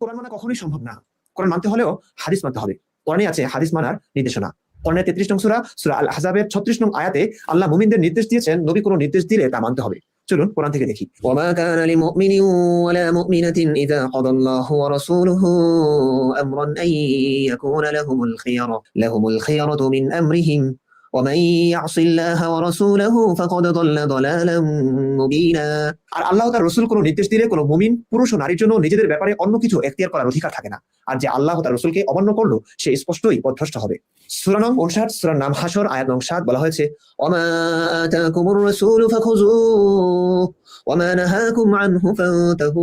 কোরআন মানা কখনোই সম্ভব না। কোরআন মানতে হলেও হাদিস মানতে হবে। কোরআনে আছে হাদিস মানার নির্দেশনা। কোরআনের 33 নং সূরা সূরা আল আহজাবের 36 নং আয়াতে আল্লাহ মুমিনদের নির্দেশ দিয়েছেন, নবী কোনো নির্দেশ দিলে তা মানতে হবে। চলুন কোরআন থেকে দেখি। ওয়ামা কানা লিমুমিনিন ওয়ালা মুমিনাতিন ইযা কাদাল্লাহু ওয়া রাসূলুহু আমরান আন ইয়াকুনা লাহুমুল খিয়ারাতু মিন আমরিহিম ومن يعص الله ورسوله فقد ضل ضلالا مبينا। আর আল্লাহ ও তার রাসূল কোনো নির্দেশ দিলে কোনো মুমিন পুরুষ ও নারীর জন্য নিজেদের ব্যাপারে অন্য কিছু এখতিয়ার করার অধিকার থাকে না। আর যে আল্লাহ ও তার রাসূলকে অমান্য করলো সে স্পষ্টই পথভ্রষ্ট হবে। সূরা নং 59 সূরার নাম হাসর আয়াত নং 7 বলা হয়েছে ওমা আতাকুমুর রাসূলু ফাখুযুহু ওমা নাহাকুম আনহু ফান্তাহু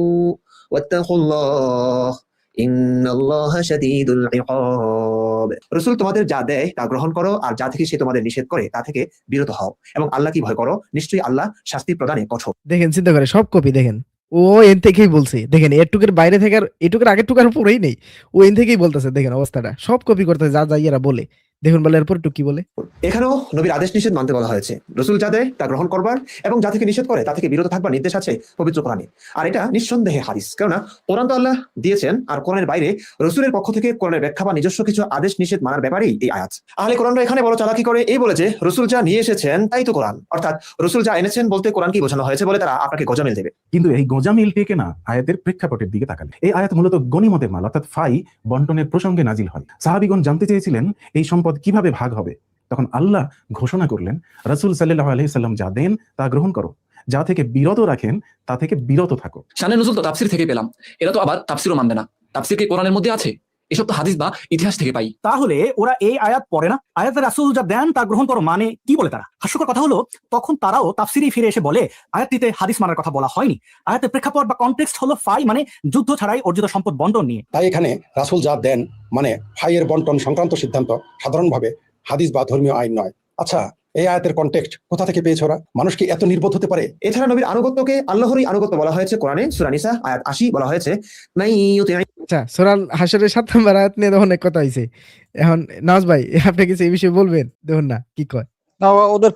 ওয়াত্তাকুল্লাহ ইন্নাল্লাহা শাদীদুল ইকাব। রাসূল তোমাদের যা দেয় তা গ্রহণ করো, আর যা থেকে সে তোমাদের নিষেধ করে তা থেকে বিরত হও, এবং আল্লাহকে ভয় করো, নিশ্চয়ই আল্লাহ শাস্তি প্রদানে কঠোর। দেখেন, চিন্তা করে সব কপি দেখেন, ও এন থেকেই বলছে। দেখেন এটুকুর বাইরে থেকে আর এটুকুর আগের টুকার পরেই নেই, ও এন থেকেই বলতেছে। দেখেন অবস্থাটা সব কপি করতেছে, যা যা ইয়ারা বলে। দেখুন বলে এরপর একটু কি বলে। এখানেও নবীর আদেশ নিষেধ মানতে বলা হয়েছে। রাসূল যা দেয় তা গ্রহণ করবার এবং যা থেকে নিষেধ করে তা থেকে বিরত থাকবার নির্দেশ আছে পবিত্র কোরআনে। আর এটা নিঃসন্দেহে হাদিস, কেননা কোরআন তো আল্লাহ দিয়েছেন, আর কোরআনের বাইরে রাসূলের পক্ষ থেকে কোরআনের ব্যাখ্যা বা নিজস্ব কিছু আদেশ নিষেধ মানার ব্যাপারেই এই আয়াত। আহলে কোরআনরা এখানে বড় চালাকি করে এই বলে যে রাসূল যা নিয়ে এসেছেন তাই তো কোরআন, অর্থাৎ রাসূল যা এনেছেন বলতে কোরআনকেই বোঝানো হয়েছে বলে তারা আপনাকে গোজামিল দেবে। কিন্তু এই গোজামিল থেকে না, আয়াতের প্রেক্ষাপটের দিকে তাকালে এই আয়াত মূলত গনিমতের মাল অর্থাৎ ফাই বন্টনের প্রসঙ্গে নাজিল হয়। সাহাবীগণ জানতে চেয়েছিলেন এই সম্পদ কিভাবে ভাগ হবে। তখন আল্লাহ ঘোষণা করলেন, রাসূল সাল্লাল্লাহু আলাইহি সাল্লাম যা দেন তা গ্রহণ করো, যা থেকে বিরত রাখেন তা থেকে বিরত থাকো। শানে নুজুল তো তাফসীর থেকে পেলাম, এরা তো আবার তাফসীরও মানবে না। তাফসীর কি কোরআনের মধ্যে আছে? এসব তো হাদিস বা ইতিহাস থেকে পাই। তাহলে ওরা এই আয়াত পড়ে না, আয়াতে রাসূল যা দেন তা গ্রহণ করো মানে কি বলে তারা? হাস্যকর কথা হলো তখন তারাও তাফসীরে ফিরে এসে বলে আয়াতটিতে হাদিস মানার কথা বলা হয়নি, আয়াতের প্রেক্ষাপট বা কনটেক্সট হলো ফাই মানে যুদ্ধ ছাড়াই অর্জিত সম্পদ বন্টন নিয়ে। তাই এখানে রাসূল যা দেন মানে ফাইয়ের বন্টন সংক্রান্ত সিদ্ধান্ত সাধারণভাবে হাদিস বা ধর্মীয় আইন নয়। আচ্ছা, এই আয়াতের কনটেক্সট কোথা থেকে পেয়েছ ওরা? মানুষ কি এত নির্বোধ হতে পারে? এছাড়া নবীর আনুগত্যকে আল্লাহরই আনুগত্য বলা হয়েছে। কোরআনে সূরা নিসা আয়াত 80 বলা হয়েছে আচ্ছা, সূরা হাশরের 7 নম্বর আয়াত নিয়ে অনেক কথা হইছে। এখন নওয়াজ ভাই আপনি কিছু এই বিষয়ে বলবেন? দেখুন না কি কয়। না, ওদের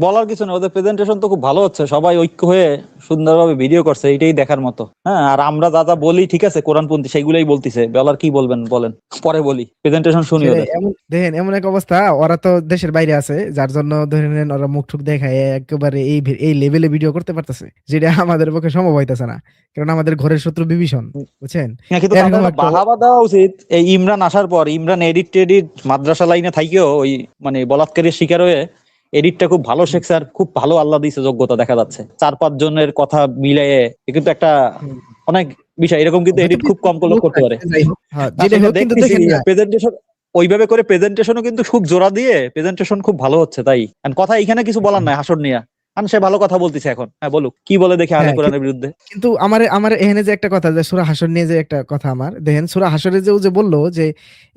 বলার কিছু না, ওদের প্রেজেন্টেশন তো খুব ভালো হচ্ছে, সবাই ঐক্য হয়ে সুন্দরভাবে ভিডিও করছে, এটাই দেখার মতো। হ্যাঁ, আর আমরা দাদা বলি ঠিক আছে কোরআনপন্থী, সেইগুলাই বলতিছে। বলার কি বলবেন বলেন, পরে বলি, প্রেজেন্টেশন শুনি ওদের। দেখেন এমন এক অবস্থা, ওরা তো দেশের বাইরে আছে, যার জন্য ধরে নেন ওরা মুখ ঠুক দেখায় একেবারে এই লেভেলে ভিডিও করতে পারতেছে, যেটা আমাদের পক্ষে সম্ভব হইতেছে না, কারণ আমাদের ঘরের শত্রু বিভীষণ, বুঝছেন। কিন্তু বাহাবা দেওয়া উচিত। এই ইমরান আসার পর ইমরান এডিট মাদ্রাসা লাইনে থাইকেও ওই মানে বলাৎকারের শিকার হয়ে এডিটটা খুব ভালো শেখছে, আর খুব ভালো আল্লাহ দিয়েছে যোগ্যতা দেখা যাচ্ছে। 4-5 জনের কথা মিলিয়ে কিন্তু একটা অনেক বিষয় এরকম কিন্তু এডিট খুব কম লোক করতে পারে। প্রেজেন্টেশন ওইভাবে করে প্রেজেন্টেশনও কিন্তু খুব জোড়া দিয়ে প্রেজেন্টেশন খুব ভালো হচ্ছে। তাই কথা এখানে কিছু বলার নাই হাসর নিয়ে, সে ভালো কথা বলতেছে এখন। হ্যাঁ বলুক, কি বলে দেখে আহলে কোরআনের বিরুদ্ধে। কিন্তু আমার এখানে যে একটা কথা, যে সূরা হাসর নিয়ে যে একটা কথা, আমার দেখেন সূরা হাসরে যে বললো যে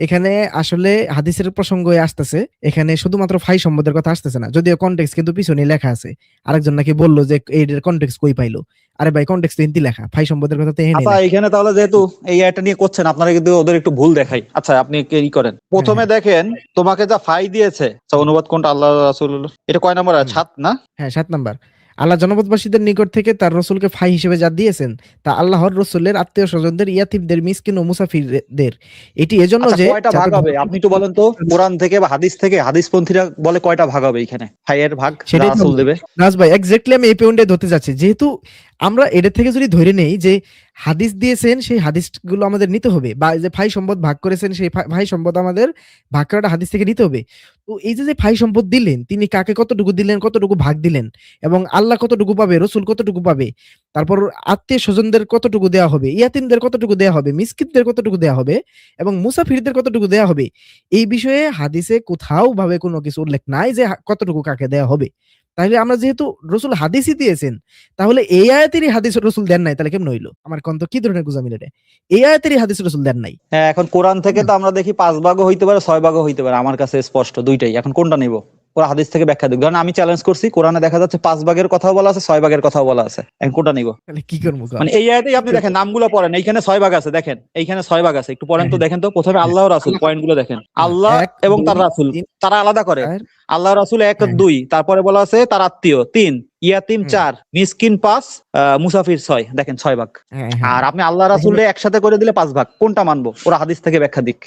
এখানে আসলে হাদিসের প্রসঙ্গ আসতেছে, এখানে শুধুমাত্র ফাই সম্পদের কথা আসতেছে না, যদিও কনটেক্সট কিন্তু পিছনে লেখা আছে। আরেকজন নাকি বললো যে এইটার কনটেক্সট কই পাইলো? আরে ভাই কনটেক্সট হিন্দি লেখা, ফাই সম্পদের কথা তো এখানে। তাহলে যেহেতু এই এটা নিয়ে করছেন আপনারা, কিন্তু ওদের একটু ভুল দেখাই। আচ্ছা, আপনি কি করেন? প্রথমে দেখেন তোমাকে যা ফাই দিয়েছে, অনুবাদ কোনটা? আল্লাহ রাসূলুল্লাহ, এটা কয় নম্বর? 7 না? হ্যাঁ 7 নম্বর। আল্লাহ জনপদবাসীদের নিকট থেকে তার রসুলকে ফাই হিসেবে যা দিয়েছেন তা আল্লাহর রসুলের আত্মীয় স্বজনদের, ইয়াতিমদের, মিসকিন ও মুসাফিরদের। এটি এজন্য যে কয়টা ভাগ হবে আপনি একটু বলেন তো, কোরআন থেকে বা হাদিস থেকে? হাদিসপন্থীরা বলে কয়টা ভাগ হবে এখানে? ফাইয়ের ভাগ রাসূল দেবে। নাজ ভাই এক্স্যাক্টলি আমি এই পয়েন্টে ধরতে যাচ্ছি। যেহেতু আমরা এদের থেকে যদি ধরে নেই যে হাদিস দিয়েছেন, সেই হাদিসগুলো আমাদের নিতে হবে, বা যে ফাই সম্পদ ভাগ করেছেন সেই ফাই সম্পদ আমাদের ভাগ করাটা হাদিস থেকে নিতে হবে। তো এই যে ফাই সম্পদ দিলেন, তিনি কাকে কতটুকু দিলেন, কতটুকু ভাগ দিলেন, এবং আল্লাহ কতটুকু পাবে, রসুল কতটুকু পাবে, তারপর আত্মীয় স্বজনদের কতটুকু দেওয়া হবে, ইয়াতিমদের কতটুকু দেওয়া হবে, মিসকিনদের কতটুকু দেওয়া হবে, এবং মুসাফিরদের কতটুকু দেওয়া হবে, এই বিষয়ে হাদিসে কোথাও ভাবে কোনো কিছু উল্লেখ নাই যে কতটুকু কাকে দেওয়া হবে। তাহলে আমরা যেহেতু রসুল হাদিসই দিয়েছেন, তাহলে এই আয়াতেরই হাদিস রসুল দেন নাই, তাহলে কেমন হইলো? আমার কোন তো কি ধরনের গুজামিল এটা? এই আয়াতেরই হাদিস রসুল দেন নাই। হ্যাঁ, এখন কোরআন থেকে তো আমরা দেখি 5 ভাগও হইতে পারে, 6 ভাগও হইতে পারে। আমার কাছে স্পষ্ট দুইটাই। এখন কোনটা নিব? ওরা হাদিস থেকে ব্যাখ্যা দিক। ধরেন আমি চ্যালেঞ্জ করছি, কোরআনে দেখা যাচ্ছে 5 ভাগের কথাও বলা আছে, 6 ভাগের কথাও বলা আছে, এখন কোনটা নিব? তাহলে কি করবো মানে এই আয়াতেই আপনি দেখেন নামগুলো পড়েন, এইখানে 6 ভাগ আছে, দেখেন এইখানে 6 ভাগ আছে, একটু পড়েন তো দেখেন তো। প্রথমে আল্লাহ ও রাসূল, পয়েন্ট গুলো দেখেন, আল্লাহ এক, এবং তার দুই, রাসূল তিন, তারা আলাদা করে। 4, আল্লাহ রাসূল 1 হ্যাঁ। 2, তারপরে বলা আছে তার আত্মীয় 3, ইয়াতিম হুম। 4, মিসকিন 5, মুসাফির 6, দেখেন 6 ভাগ। হ্যাঁ, হ্যাঁ। আর আপনি আল্লাহ রাসূলে একসাথে করে দিলে 5 ভাগ, কোনটা মানবো? ওরা হাদিস থেকে ব্যাখ্যা দিক।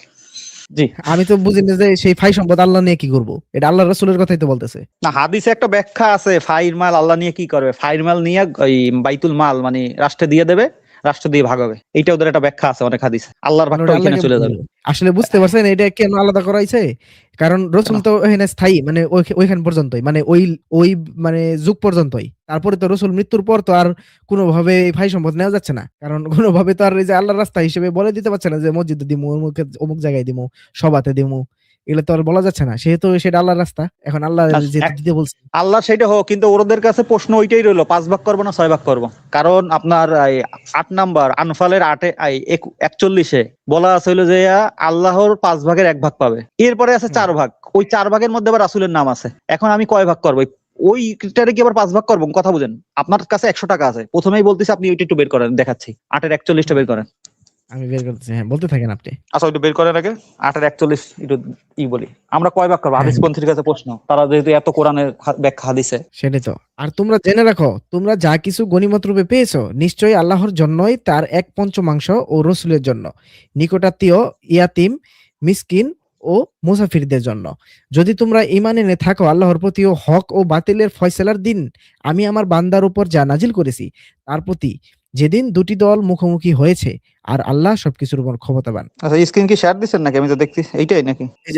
জি আমি তো বুঝি না যে সেই ফাই সম্পদ আল্লাহ নিয়ে কি করবো, এটা আল্লাহ রাসূলের কথাই তো বলতেছে। না, হাদিসে একটা ব্যাখ্যা আছে, ফাইর মাল আল্লাহ নিয়ে কি করবে, ফাইর মাল নিয়ে ওই বাইতুল মাল মানে রাষ্ট্রে দিয়ে দেবে, রাষ্ট্র দিয়ে ভাগ হবে, এইটা ওদের একটা ব্যাখ্যা আছে অনেক হাদিস, আল্লাহর ভাগটা ওটা ওইখানে আল্লাহকে চলে যাবে। আসলে বুঝতে পারছেন এটা কেন আলাদা করা হয়েছে? কারণ রসুল তো এখানে স্থায়ী, মানে ওইখান পর্যন্তই, মানে ওই মানে যুগ পর্যন্তই। তারপরে তো রসুল মৃত্যুর পর তো আর কোনোভাবে ভাই সম্পদ নেওয়া যাচ্ছে না, কারণ কোনোভাবে তো আর এই যে আল্লাহর রাস্তা হিসেবে বলে দিতে পারছে না যে মসজিদে দিমু, অমুক জায়গায় দিমু, সবাতে দিমু, এগুলো তো আর বলা যাচ্ছে না। সেহেতু সেটা আল্লাহর রাস্তা, এখন আল্লাহ যেহেতু দিতে বলছে। আল্লাহ সেটা হোক, কিন্তু ওদের কাছে প্রশ্ন ওইটাই রইলো, 5 ভাগ করবো না 6 ভাগ করবো? কারণ আপনার 8 নাম্বার আনফালের 41 বলা আছে হলো যে আল্লাহর 5 ভাগের 1 ভাগ পাবে, এরপরে আছে 4 ভাগ, ওই 4 ভাগের মধ্যে আবার রাসূলের নাম আছে। এখন আমি কয় ভাগ করবো? ওইটারে কি আবার 5 ভাগ করবো? কথা বুঝেন, আপনার কাছে 100 টাকা আছে, প্রথমেই বলতেছি আপনি ওইটা একটু বের করেন, দেখাচ্ছি 8 এর 41টা বের করেন। আমি বের করতেছি, হ্যাঁ বলতে থাকেন আপনি। আচ্ছা ওইটা বের করার আগে 8 এর 41 একটু বলি, আমরা কয় ভাগ করবো? হাদিস পন্থীর কাছে প্রশ্ন, তারা যেহেতু এত কোরআনের ব্যাখ্যা হাদিসে। সেটাই তো। আর তোমরা জেনে রাখো, তোমরা যা কিছু গনিমত রূপে পেয়েছো নিশ্চয়ই আল্লাহর জন্যই, তার 1/5 ও রসুলের জন্য, নিকটাত্মীয়, ইয়াতিম, মিসকিন ও মুসাফিরদের জন্য। যদি তোমরা ঈমান এনে থাকো আল্লাহর প্রতি ও হক ও বাতিলের ফয়সালার দিন আমি আমার বান্দার উপর যা নাজিল করেছি তার প্রতি, যেদিন দুটি দল মুখোমুখি হয়েছে, আর আল্লাহ সবকিছুর উপর ক্ষমতাবান। আচ্ছা স্ক্রিন কি শেয়ার দিচ্ছেন নাকি? আমি তো দেখছি এইটাই নাকি। এই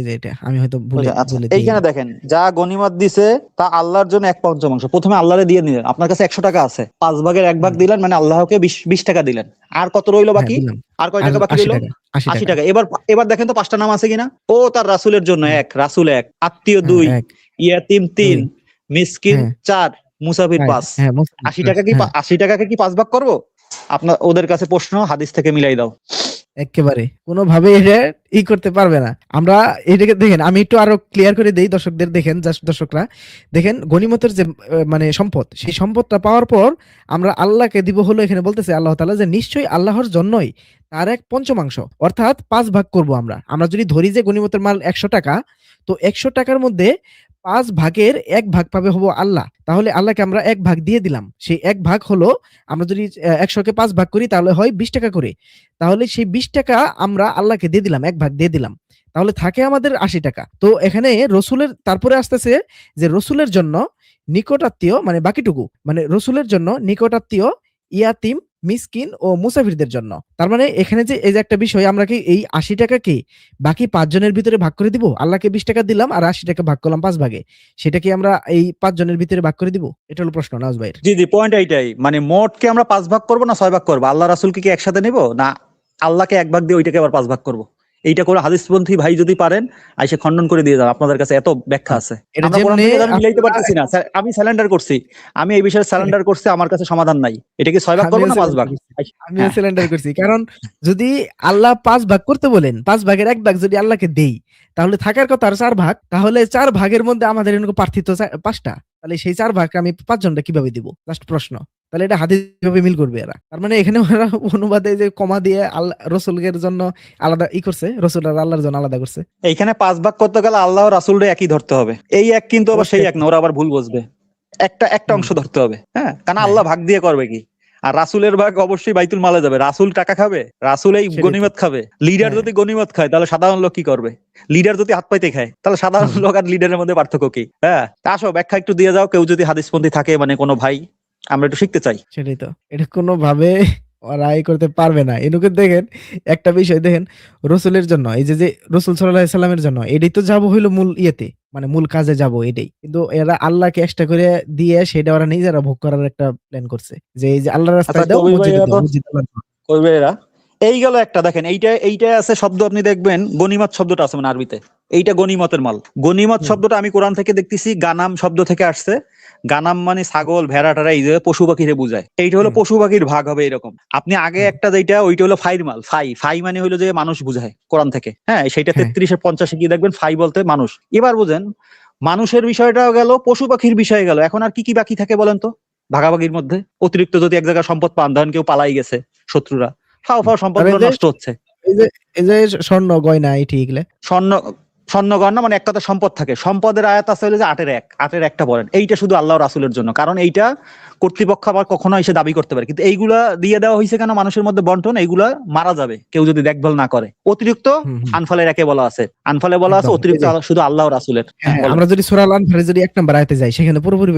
যে এটা আমি হয়তো আচ্ছা বলে এইখানে দেখেন, যা গনিমত দিছে তা আল্লাহর জন্য 1/5। প্রথমে আল্লাহরে দিয়ে নিলেন, আপনার কাছে 100 টাকা আছে, 5 ভাগের 1 ভাগ দিলেন, মানে আল্লাহকে 20 টাকা দিলেন। আর কত রইলো বাকি? আর কয় টাকা বাকি রইলো? 80 টাকা। এবার দেখেন তো 5টা নাম আছে কিনা। ও তার রাসূলের জন্য 1, রাসূল 1, আত্মীয় 2, ইয়াতিম 3, মিসকিন 4, মুসাফির 5। 80 টাকাকে কি 5 ভাগ করবো? আপনার ওদের কাছে প্রশ্ন, হাদিস থেকে মিলাই দাও। একেবারে কোনোভাবে এটা করতে পারবে না। আমরা এটাকে দেখেন, আমি একটু আরো ক্লিয়ার করে দেই দর্শকদের, দেখেন দর্শকরা দেখেন, গনিমতের যে মানে সম্পদ, সেই সম্পদটা পাওয়ার পর আমরা আল্লাহকে দিব হলো, এখানে বলতেছে আল্লাহ তাআলা যে নিশ্চয়ই আল্লাহর জন্যই তার 1/5, অর্থাৎ 5 ভাগ করব আমরা যদি ধরি যে গনিমতের মাল 100 টাকা, তো 100 টাকার মধ্যে 5 ভাগের 1 ভাগ পাবে হবো আল্লাহ। তাহলে আল্লাহকে আমরা 1 ভাগ দিয়ে দিলাম। সেই 1 ভাগ হলো, আমরা যদি 100কে 5 ভাগ করি তাহলে হয় 20 টাকা করে। তাহলে সেই 20 টাকা আমরা আল্লাহকে দিয়ে দিলাম, 1 ভাগ দিয়ে দিলাম, তাহলে থাকে আমাদের 80 টাকা। তো এখানে রসুলের তারপরে আসতেছে যে রসুলের জন্য নিকটাত্মীয়, মানে বাকিটুকু, মানে রসুলের জন্য নিকটাত্মীয়, ইয়াতিম, মিসকিন ও মুসাফিরদের জন্য। তার মানে এখানে যে এই যে একটা বিষয়, আমরা কি এই 80 টাকাকে বাকি 5 জনের ভিতরে ভাগ করে দিব? আল্লাহকে 20 টাকা দিলাম আর 80 টাকা ভাগ করলাম 5 ভাগে, সেটা কি আমরা এই 5 জনের ভিতরে ভাগ করে দিব? এটা হলো প্রশ্ন নাজ ভাই। জি পয়েন্ট এইটাই, মানে মোট কি আমরা 5 ভাগ করবো না 6 ভাগ করবো? আল্লাহ রাসূলকে কি একসাথে নিব, না আল্লাহকে 1 ভাগ দিয়ে ওইটাকে আবার 5 ভাগ করবো? এইটা করে হাদিসপন্থী ভাই যদি পারেন আইসে খণ্ডন করে দিয়ে যান, আপনাদের কাছে এত ব্যাখ্যা আছে। আমরা কোরআন থেকে যারা মিলাইতে পারতেছি না, আমি স্যালেন্ডার করছি, আমি এই বিষয়ে স্যালেন্ডার করছি, আমার কাছে সমাধান নাই। এটা কি 6 ভাগ করবো না 5 ভাগ? আমি স্যালেন্ডার করছি, কারণ যদি আল্লাহ 5 ভাগ করতে বলেন, 5 ভাগের 1 ভাগ যদি আল্লাহকে দেই, তাহলে থাকার কথা আর 4 ভাগ, তাহলে 4 ভাগের মধ্যে আমাদের এরকম প্রার্থিত 5টা, তাহলে সেই 4 ভাগ আমি 5 জনটা কিভাবে দিব? লাস্ট প্রশ্ন। তাহলে এটা হাদিস কিভাবে মিল করবে এরা? তার মানে এখানে ওরা অনুবাদে যে কমা দিয়ে আল্লাহ রসুলের জন্য আলাদা করছে, রসুল আর আল্লাহর জন্য আলাদা করছে। এইখানে 5 ভাগ করতে গেলে আল্লাহ ও রাসূলরে একই ধরতে হবে। এই এক কিন্তু আবার সেই এক না, ওরা আবার ভুল বুঝবে। একটা অংশ ধরতে হবে, হ্যাঁ, কারণ আল্লাহ ভাগ দিয়ে করবে কি? আর রাসূলের ভাগ অবশ্যই বাইতুল মালে যাবে। রাসূল টাকা খাবে, রাসূল এই গনিমত খাবে। লিডার যদি গনিমত খায় তাহলে সাধারণ লোক কি করবে? লিডার যদি হাত পাইতে খায় তাহলে সাধারণ লোক আর লিডারের মধ্যে পার্থক্য কি? হ্যাঁ, আসো ব্যাখ্যা একটু দিয়ে যাও, কেউ যদি হাদিসপন্থী থাকে, মানে কোনো ভাই, আমরা একটু শিখতে চাই। সেটাই তো, এটা কোনো ভাবে ওরা করতে পারবে না। এনুকে দেখেন একটা বিষয়, দেখেন রসুলের জন্য, এই যে রসুল সাল্লাল্লাহু আলাইহি সাল্লামের জন্য এটাই তো যাবো হইলো মূল ইয়েতে, মানে মূল কাজে যাব এটাই, কিন্তু এরা আল্লাহকে এক্সট্রা করে দিয়ে সেটা ওরা নিজেরা ভোগ করার একটা প্ল্যান করছে, যে এই যে আল্লাহর রাস্তায় দাও, মসজিদে দাও, মসজিদে দাও করবে এরা। এই গেল একটা, দেখেন এইটা আছে শব্দ, আপনি দেখবেন গনিমত শব্দটা আছে মানে আরবিতে, এইটা গনিমতের মাল। গনিমত শব্দটা আমি কোরআন থেকে দেখতেছি গানাম শব্দ থেকে আসছে। গানাম মানে ছাগল, ভেড়া টারা, এই যে পশু পাখিরে বোঝায়। এইটা হলো পশু পাখির ভাগ হবে এরকম। আপনি আগে একটা যেটা, ওইটা হলো ফাইর মাল। ফাই মানে হলো যে মানুষ বুঝায় কোরআন থেকে, হ্যাঁ, সেইটা 33 এর 50 গিয়ে দেখবেন ফাই বলতে মানুষ। এবার বুঝেন মানুষের বিষয়টাও গেল, পশু পাখির বিষয় গেল, এখন আর কি কি বাকি থাকে বলেন তো ভাগাভাগির মধ্যে? অতিরিক্ত যদি এক জায়গায় সম্পদ পান, ধরেন কেউ পালাই গেছে শত্রুরা, ফাও ফাও সম্পদ আর এই যে নষ্ট হচ্ছে। এই যে এই যে স্বর্ণ গয়না এই ঠিকলে স্বর্ণ স্বর্ণ গয়না মানে এক কথা সম্পদ থাকে, সম্পদের আয়াত আছে হলো যে 8-1 8-1টা বলেন, এইটা শুধু আল্লাহ রাসূলের জন্য, কারণ এইটা কর্তৃপক্ষ আবার কখনো এসে দাবি করতে পারে, কিন্তু এইগুলা দিয়ে দেওয়া হয়েছে কেন মানুষের মধ্যে বন্টন, এইগুলা মারা যাবে কেউ যদি দেখভাল না করে। অতিরিক্ত আনফালের একে বলা আছে, আনফালে বলা আছে একদম। অতিরিক্ত শুধু আল্লাহ রাসূলের। হ্যাঁ, আমরা যদি সূরা আল আনফালে যদি 1 নম্বর আয়াতে যাই, সেখানে পুরোপুরি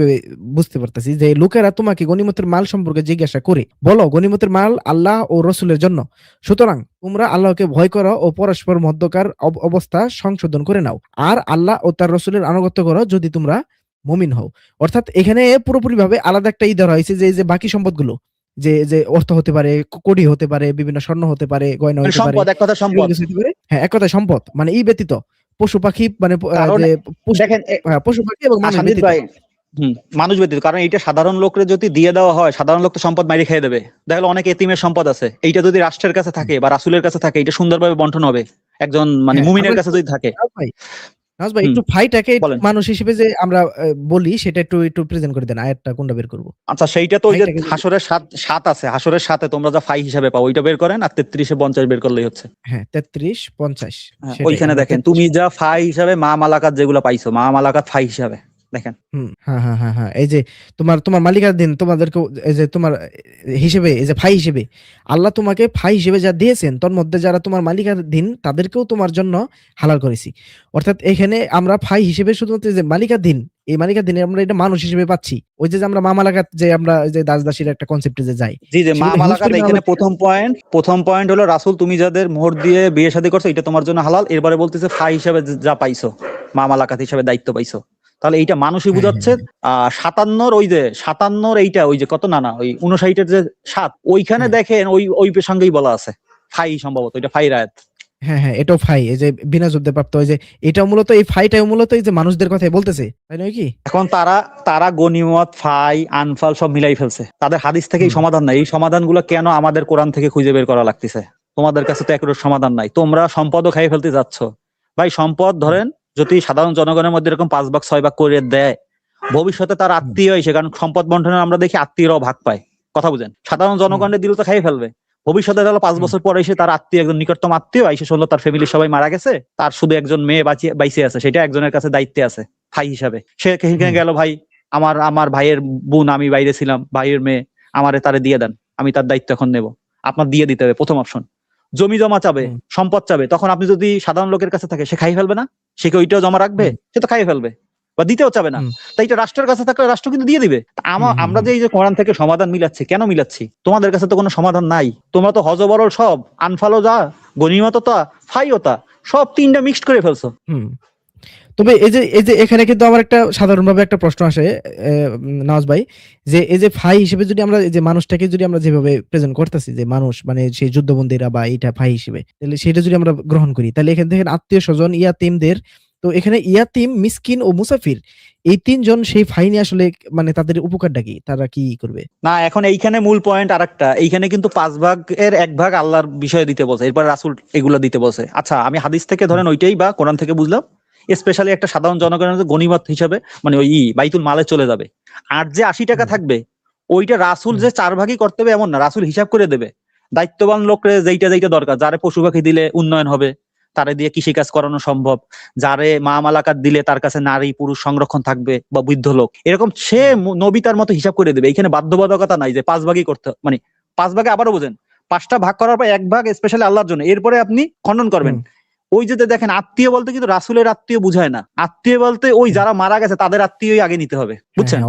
বুঝতে পারতেছি যে লোকেরা তোমাকে গনিমতের মাল সম্পর্কে জিজ্ঞাসা করে, বলো গনিমতের মাল আল্লাহ ও রাসূলের জন্য, সুতরাং তোমরা আল্লাহকে ভয় করো ও পরস্পর মধ্যকার অবস্থা সংশোধন করে নাও, আর আল্লাহ ও তার রাসূলের আনুগত্য করো যদি তোমরা মুমিন হও। অর্থাৎ এখানে পুরোপুরি ভাবে আলাদা একটা ধরা হয়েছে যে যে বাকি সম্পদগুলো, যে যে অর্থ হতে পারে, কোটি হতে পারে, বিভিন্ন স্বর্ণ হতে পারে, গয়না হতে পারে, সম্পদ, এক কথা সম্পদ। এগুলো হতে পারে। হ্যাঁ, এক কথায় সম্পদ, মানে এই ব্যতীত পশু পাখি, মানে কারণ যে দেখেন পশু পাখি এবং মানুষ আসাদিদ ব্যতীত। ভাই, মানুষ ব্যতীত, কারণ এইটা সাধারণ লোকরে যদি দিয়ে দেওয়া হয়, সাধারণ লোক তো সম্পদ মারি খেয়ে দেবে। দেখলো অনেক এতিমের সম্পদ আছে, এইটা যদি রাষ্ট্রের কাছে থাকে বা রাসূলের কাছে থাকে, এটা সুন্দরভাবে বন্টন হবে একজন মানে হ্যাঁ, মুমিনের আমরা কাছে যদি থাকে। নাজ ভাই একটু ফাইটাকে বলেন। মানুষ হিসেবে যে আমরা বলি, সেটা একটু একটু প্রেজেন্ট করে দেন, আয়াতটা কোনটা বের করব। আচ্ছা, সেইটা তো ওই যে ফাইটাকে যদি- হাসরের সাত আছে, হাসরের সাথে তোমরা যা ফাই হিসাবে পাও ওইটা বের করেন, আর 33-50 বের করলেই হচ্ছে। হ্যাঁ, 33-50 সেটাই, ওইখানে আমরা দেখেন 33 তুমি যা ফাই হিসাবে মা মালাকাত যেগুলো পাইছো, মা মালাকাত ফাই হিসাবে দেখেন। হ্যাঁ হ্যাঁ হ্যাঁ হ্যাঁ, এই যে তোমার মালিকাধীন তোমাদেরকে, এই যে তোমার হিসেবে, এই যে ফাই হিসেবে আল্লাহ তোমাকে ফাই হিসেবে যা দিয়েছেন, তোর মধ্যে যারা তোমার মালিকাধীন তাদেরকেও তোমার জন্য হালাল করেছি। অর্থাৎ এখানে আমরা ফাই হিসেবে শুধুমাত্র যে মালিকাধীন, এই মালিকাধীনে আমরা এটা মানুষ হিসেবে পাচ্ছি। ওই যে আমরা মামালাকাত, যে আমরা যে দাস দাসীর একটা কনসেপ্টে যে যাই, জি যে মা সেগুলো মালাকাত, হিউজ এখানে পরিমাণে প্রথম পয়েন্ট হলো রাসূল তুমি যাদের মোহর দিয়ে বিয়ে শাদী করছো এটা তোমার জন্য হালাল। এরপরে বলতেছে ফাই হিসাবে যা পাইছো, মা মালাকাত হিসাবে দায়িত্ব পাইছো, তাহলে এইটা মানুষই বুঝাচ্ছে। 57 ওই যে 57 এইটা ওই যে কত না ওই 59-এর যে 7, ওইখানে দেখেন ওই সঙ্গেই বলা আছে ফাই, সম্ভবত এটা ফাই রায়াত। হ্যাঁ হ্যাঁ, এটাও ফাই, এই যে বিনা যুদ্ধে প্রাপ্ত, ওই যে এটাও মূলত, এই ফাইটাও মূলত এই যে মানুষদের কথাই বলতেছে, তাই নয় কি? এখন তারা গনিমত, ফাই, আনফাল সব মিলাই ফেলছে, তাদের হাদিস থেকে এই সমাধান নাই। এই সমাধানগুলো কেন আমাদের কোরআন থেকে খুঁজে বের করা লাগতেছে? তোমাদের কাছে তো একরকম সমাধান নাই, তোমরা সম্পদও খাই ফেলতে যাচ্ছ। ভাই সম্পদ ধরেন যদি সাধারণ জনগণের মধ্যে এরকম 5 ভাগ 6 ভাগ করে দেয়, ভবিষ্যতে তার আত্মীয় এসে, কারণ সম্পদ বন্টনে আমরা দেখি আত্মীয়রাও ভাগ পায়, কথা বুঝেন, সাধারণ জনগণের দিল তো খাই ফেলবে। ভবিষ্যতে গেল 5 বছর পরে এসে তার আত্মীয়, একজন নিকটতম আত্মীয় এসে শুনলো তার ফ্যামিলির সবাই মারা গেছে, তার শুধু একজন মেয়ে বাইচে আছে, সেটা একজনের কাছে দায়িত্বে আছে ভাই হিসাবে। সে গেল, ভাই আমার ভাইয়ের বোন, আমি বাইরে ছিলাম, ভাইয়ের মেয়ে আমারে তারে দিয়ে দেন, আমি তার দায়িত্ব এখন নেব। আপনার দিয়ে দিতে হবে প্রথম অপশন। জমি জমা চাবে, সম্পদ চাবে, তখন আপনি যদি সাধারণ লোকের কাছে থাকে, সে খাই ফেলবে না? সে কি ওইটাও জমা রাখবে? সে তো খাই ফেলবে বা দিতেও চাবে না। তাই এটা রাষ্ট্রের কাছে থাকলে রাষ্ট্র কিন্তু দিয়ে দিবে। আমরা যে এই যে কোরআন থেকে সমাধান মিলাচ্ছি, কেন মিলাচ্ছি? তোমাদের কাছে তো কোনো সমাধান নাই, তোমরা তো হজবরল সব, আনফালও যা, গনিমতও তা, ফাইও তা, সব তিনটা মিক্সড করে ফেলছো। তবে এই যে এখানে কিন্তু আমার একটা সাধারণভাবে একটা প্রশ্ন আসে নওয়াজ ভাই, যে এই যে ফাই হিসেবে যদি আমরা যে মানুষটাকে যদি আমরা যেভাবে প্রেজেন্ট করতেছি, যে মানুষ মানে সেই যুদ্ধবন্দীরা বা এটা ফাই হিসেবে, তাহলে সেটা যদি আমরা গ্রহণ করি, তাহলে এখান থেকে আত্মীয় স্বজন, ইয়াতিমদের, তো এখানে ইয়াতিম, মিসকিন ও মুসাফির, এই 3 জন সেই ফাই নিয়ে আসলে মানে তাদের উপকারটা কি, তারা কি করবে? না, এখন এইখানে মূল পয়েন্ট আরেকটা, এইখানে কিন্তু 5 ভাগের 1 ভাগ আল্লাহর বিষয়ে দিতে বলছে, এরপর রাসূল এগুলা দিতে বলছে। আচ্ছা, আমি হাদিস থেকে ধরেন ওইটাই বা কোরআন থেকে বুঝলাম, স্পেশালি একটা সাধারণ জনগণের গনিমত হিসাবে মানে ওই বাইতুল মালে চলে যাবে। আর যে 80 টাকা থাকবে, ওইটা রাসূল যে 4 ভাগই করতে হবে এমন না, রাসূল হিসাব করে দেবে। দায়িত্ববান লোকরে যেইটা দরকার, যারে পশু পাখি দিলে উন্নয়ন হবে, তারে দিয়ে কৃষিকাজ করানো সম্ভব, যারে মা মালাকাত দিলে তার কাছে নারী পুরুষ সংরক্ষণ থাকবে বা বৃদ্ধ লোক, এরকম সে নবী তার মতো হিসাব করে দেবে। এখানে বাধ্যবাধকতা নাই যে 5 ভাগই করতে, মানে 5 ভাগে আবারও বোঝেন 5টা ভাগ করার পর 1 ভাগ স্পেশালি আল্লাহর জন্য, এরপরে আপনি খণ্ডন করবেন। ওই যে দেখেন আত্মীয় বলতে কিন্তু রাসূলের আত্মীয় বুঝায় না, আত্মীয় বলতে ওই যারা মারা গেছে তাদের আত্মীয়ই আগে নিতে হবে, বুঝছেন?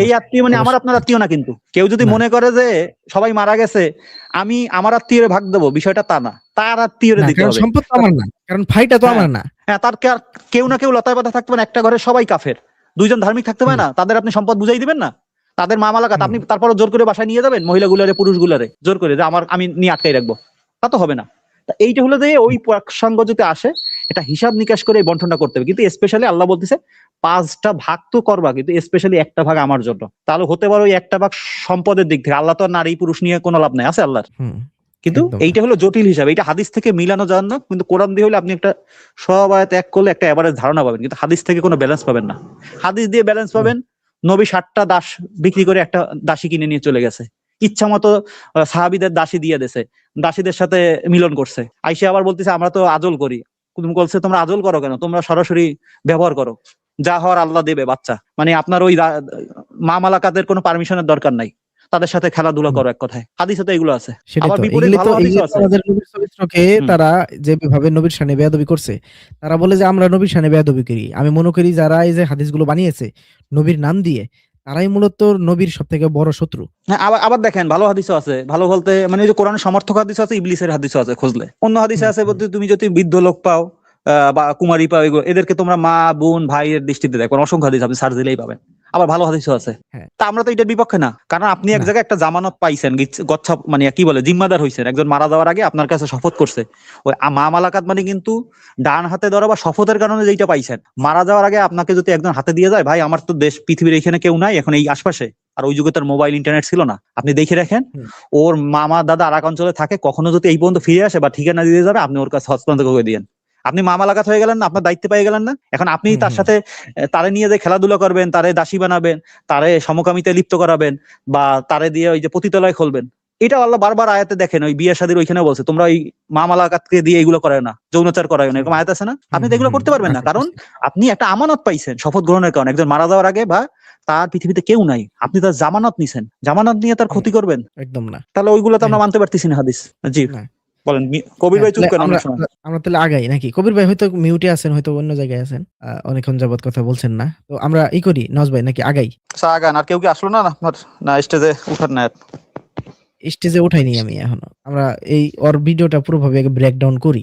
এই আত্মীয় মানে আমার আপনার আত্মীয় না। কিন্তু কেউ যদি মনে করে যে সবাই মারা গেছে আমি আমার আত্মীয়রে ভাগ দেবো, বিষয়টা তা না, তার আত্মীয়রে দিতে হবে। সম্পদ তো আমার না, কারণ ফাইটা তো আমার না। হ্যাঁ, তার কেউ না কেউ লতায় পাতা থাকতে পারে, একটা ঘরে সবাই কাফের, 2 জন ধার্মিক থাকতে পারে না, তাদের আপনি সম্পদ বুঝাই দিবেন না, তাদের মা মালাকাত আপনি তারপর জোর করে বাসায় নিয়ে যাবেন, মহিলাগুলারে পুরুষগুলারে জোর করে যে আমি নিয়ে আটকাই রাখবো, তা তো হবে না। এইটা হলো যে ওই প্রসঙ্গ যদি আসে, এটা হিসাব নিকাশ করে বন্টনটা করতে হবে। কিন্তু স্পেশালি আল্লাহ বলতেছে 5টা ভাগ তো করবা, কিন্তু স্পেশালি 1টা ভাগ আমার জন্য। তাহলে হতে পারে ওই 1টা ভাগ সম্পদের দিক থেকে, আল্লাহ তো নারী পুরুষ নিয়ে কোনো লাভ নাই, আছে আল্লাহর, কিন্তু একদম। এইটা হলো জটিল হিসাব, এটা হাদিস থেকে মিলানো যান না, কিন্তু কোরআন দিয়ে হলে আপনি একটা সব আয়াত এক করলে একটা এভারেজ ধারণা পাবেন, কিন্তু হাদিস থেকে কোনো ব্যালেন্স পাবেন না। হাদিস দিয়ে ব্যালেন্স পাবেন, নবী 60টা দাস বিক্রি করে একটা দাসী কিনে নিয়ে চলে গেছে, ইচ্ছা মতো সাহাবীদের দাসী দিয়ে দিয়েছে, দাসীদের সাথে মিলন করছে, আইসে আবার বলতেছে আমরা তো আজল করি। তুমি বলছে তোমরা আজল করো কেন, তোমরা সরাসরি ব্যবহার করো, যা হওয়ার আল্লাহ দেবে বাচ্চা, মানে আপনার ওই মা মালাকাদের কোনো পারমিশনের দরকার নাই, তাদের সাথে খেলাধুলা করো, এক কথায় হাদিসে তো এগুলো আছে। সেটাই আবার তো, বিপরীত এগুলি ভালো তো হাদিসও আছে। আমাদের নবীর চরিত্রকে হুম। তারা যেভাবে নবীর শানে বেয়াদবি করছে, তারা বলে যে আমরা নবীর শানে বেয়াদবি করি। আমি মনে করি যারা এই যে হাদিসগুলো বানিয়েছে নবীর নাম দিয়ে, তারাই মূলত নবীর সব থেকে বড় শত্রু। হ্যাঁ, আবার আবার দেখেন ভালো হাদিসও আছে, ভালো বলতে মানে ওই যে কোরআনের সমর্থক হাদিস আছে, ইবলিসের হাদিসও আছে, খুঁজলে অন্য হাদিসে আছে বলতে তুমি যদি বৃদ্ধ লোক পাও বা কুমারী পাও, এদেরকে তোমরা মা বোন ভাইয়ের দৃষ্টিতে দেখো, অসংখ্য হাদিস আপনি সার্চ দিলেই পাবেন। আবার ভালো হাদিসও আছে। হ্যাঁ। তা আমরা তো এটার বিপক্ষে না, কারণ আপনি এক না। জায়গায় একটা জামানত পাইছেন, গচ্ছা মানে কি বলে জিম্মাদার হইছেন, একজন মারা যাওয়ার আগে আপনার কাছে শপথ করছে, ওই মা মালাকাত মানে কিন্তু ডান হাতে ধরা বা শপথের কারণে যেটা পাইছেন, মারা যাওয়ার আগে আপনাকে যদি একজন হাতে দিয়ে যায়, ভাই আমার তো দেশ পৃথিবীর এখানে কেউ নাই এখন এই আশপাশে, আর ওই যুগে তার মোবাইল ইন্টারনেট ছিল না, আপনি দেখে রাখেন হুম। ওর মামা দাদা আরাক অঞ্চলে থাকে, কখনো যদি এই পর্যন্ত ফিরে আসে বা ঠিকানা দিয়ে যাবে, আপনি ওর কাছে হস্তান্তর করে দিয়েন, আপনি মামা লাগাত হয়ে গেলেন না, আপনার দায়িত্ব পেয়ে গেলেন না। এখন আপনি হুম, তার হুম। সাথে তারে নিয়ে যে খেলাধুলা করবেন, তারে দাসী বানাবেন, তারে সমকামিতে লিপ্ত করাবেন, বা তারে দিয়ে ওই যে পতিতালয় খুলবেন, এটা আল্লাহ বারবার আয়াতে দেখেন, ওই বিয়ে শাদীর ওইখানে বলছে তোমরা ওই মামা লাগাতকে দিয়ে এইগুলো করায় না, যৌনাচার করায় না, এরকম আয়াত আছে না, আপনি তো এগুলো করতে পারবেন না, কারণ আপনি একটা আমানত পাইছেন শপথ গ্রহণের কারণে, একজন মারা যাওয়ার আগে বা তার পৃথিবীতে কেউ নাই, আপনি তার জামানত নিছেন, জামানত নিয়ে তার ক্ষতি করবেন, একদম না। তাহলে ওইগুলো তো আমরা মানতে পারতেছি না হাদিস। জি না। বলেন, কবির ভাই চুপ তাহলে করেন আমরা অনেক সময়। আমরা তাহলে আগাই নাকি? কবির ভাই হয়তো মিউটে আছেন, হয়তো অন্য জায়গায় আছেন, অনেকক্ষণ যাবত কথা বলছেন না, তো আমরা ই করি নওয়াজ ভাই নাকি আগাই? আচ্ছা আগান, আর কেউ কি আসলো না আপনার, না স্টেজে উঠার না? স্টেজে উঠাইনি আমি এখনো। আমরা এই ওর ভিডিওটা পুরোভাবে ব্রেকডাউন করি।